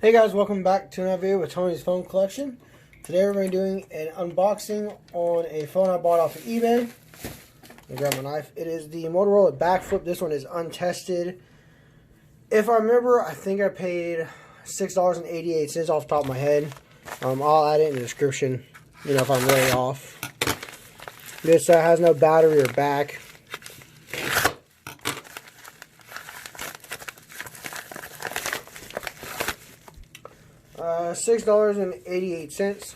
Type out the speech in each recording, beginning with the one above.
Hey guys, welcome back to another video with Tony's phone collection. Today we're going to be doing an unboxing on a phone I bought off of eBay. Let me grab my knife. It is the Motorola Backflip. This one is untested. If I remember, I think I paid $6.88 off the top of my head. I'll add it in the description, you know, if I'm really off. This has no battery or back. $6.88.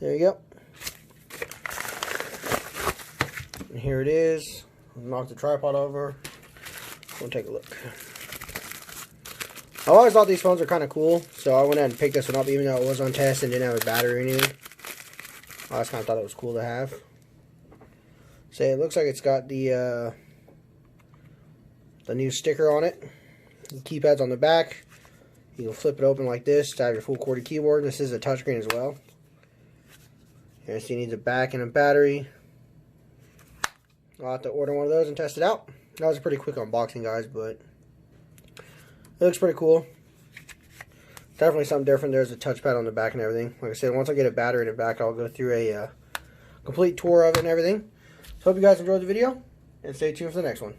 There you go. And here it is. I'll knock the tripod over. We'll take a look. I always thought these phones were kind of cool, so I went ahead and picked this one up, even though it was untested and didn't have a battery or anything. I just kind of thought it was cool to have. So it looks like it's got the new sticker on it. The keypad's on the back. You can flip it open like this to have your full QWERTY keyboard. This is a touchscreen as well. Here, so you need a back and a battery. I'll have to order one of those and test it out. That was a pretty quick unboxing, guys, but it looks pretty cool. Definitely something different. There's a touchpad on the back and everything. Like I said, once I get a battery in the back, I'll go through a complete tour of it and everything. So hope you guys enjoyed the video, and stay tuned for the next one.